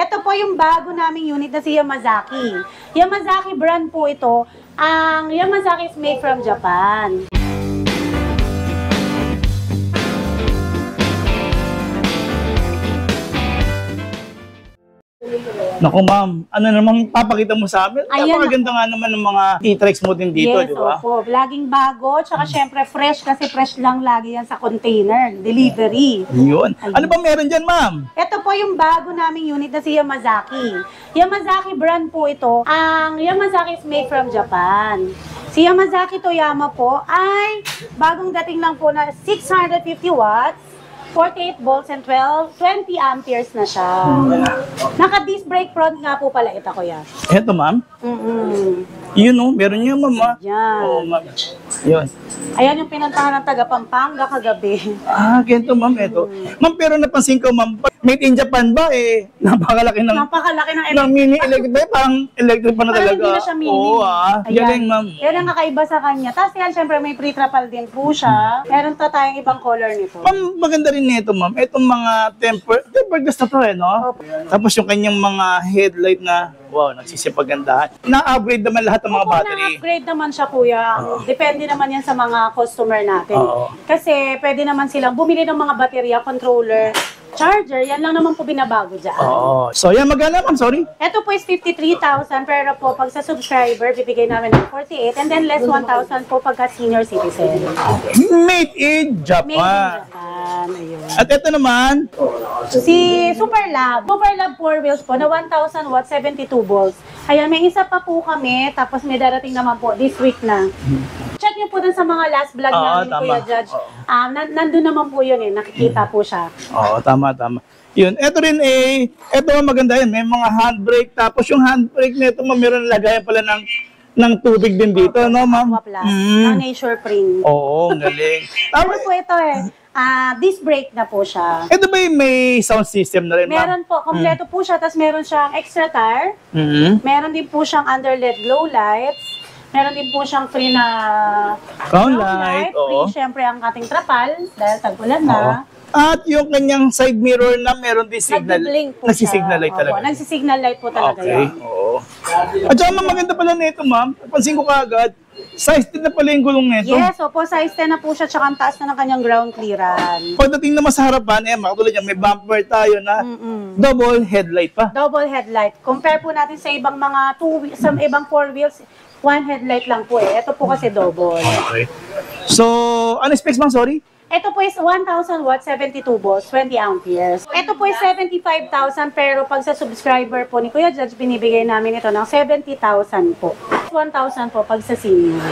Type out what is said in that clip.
Ito po yung bago naming unit na si Yamazaki. Yamazaki brand po ito. Ang Yamazaki is made from Japan. Naku ma'am, ano namang papakita mo sa amin? Ayan. Napakaganda nga naman ng mga e-trikes mo din dito, di ba? Opo. Laging bago, tsaka syempre fresh kasi fresh lang lagi yan sa container, delivery. Yun. Ano ba meron dyan, ma'am? Ito po yung bago naming unit na si Yamazaki. Yamazaki brand po ito. Ang Yamazaki is made from Japan. Si Yamazaki Toyama po ay bagong dating lang po na 650 watts, 48 volts and 20 amperes na siya. Naka-disc brake front nga po pala ito, kuya. Eto, ma'am. Yun, oh. Meron yun, ma'am. Ah. Yan. Oo, ma'am. Yun. Ayan yung pinuntahan ng taga Pampanga kagabi. Ah, ganito, ma'am. Eto. Ma'am, pero napansin ko, ma'am, made in Japan ba, napakalaki ng... Napakalaki ng ng mini electric ba? Parang electric pa na Parang talaga. hindi na siya mini. Oo, ah. Ayan. Galing, ma'am. Yan ang kakaiba sa kanya. Tapos yan, syempre may pre-trapal din po siya. Meron pa tayong ibang color nito. Ma'am, maganda rin nito, ma'am. Itong mga tempered glass na to, no? Opo. Tapos yung kanyang mga headlight na, wow, nagsisipagandahan. Na-upgrade naman lahat ng mga Opo, battery. na-upgrade naman siya, kuya. Depende naman yan sa mga customer natin. Oo. Kasi pwede naman silang bumili ng mga baterya, controller, charger. Yan lang naman po binabago dyan. Oo. So, yan, magana, ma'am, sorry. Ito po is 53,000, pero po pag sa subscriber, bibigay namin ng 48, and then less 1,000 po pagka senior citizen. Made in Japan. Made in Japan. Ayun. At ito naman, Si Superlab 4 wheels po na 1,000 watts, 72 volts. Ayan, may isa pa po kami, tapos may darating naman po this week na. Check niyo po dun sa mga last vlog Oo, namin, tama. Kuya Judge. Nandun naman po yun nakikita po siya. oo, tama. Yun, ito rin ito maganda yan. May mga handbrake. Tapos yung handbrake nito, ma'am, meron lagayan pala ng tubig din dito, no, ma'am? Aqua Plus, ng Nature Spring. Oo, ang galing. Tapos po ito disc brake na po siya. Ito ba yung may sound system na rin, ma'am? Meron po, kompleto po siya, tapos meron siyang extra tire. Meron din po siyang under LED glow lights. Meron din po siyang free na Crown light, oo. Free, syempre, ang ating trapal, dahil tag-ulan na. At yung kanyang side mirror na meron din signal. Nag-blink po siya. Nagsisignal light Opo, talaga. nagsisignal light po talaga Okay, yan. oo. At saka ma'am, maganda pala nito, ma'am. Pansin ko kaagad, size din na pala yung gulong nito. Yes, opo, size 10 na po siya, tsaka ang taas na ng kanyang ground clearance. Pagdating naman sa harapan, makatulad yan, may bumper tayo na double headlight pa. Double headlight. Compare po natin sa ibang mga sa ibang 4 wheels, one headlight lang po Ito po kasi double. Okay. So, ano specs, ma'am? Sorry? Ito po is 1,000 watts, 72 volts, 20 amperes. Ito po is 75,000, pero pag sa subscriber po ni Kuya Judge, binibigay namin ito ng 70,000 po. 1,000 po pag sa senior.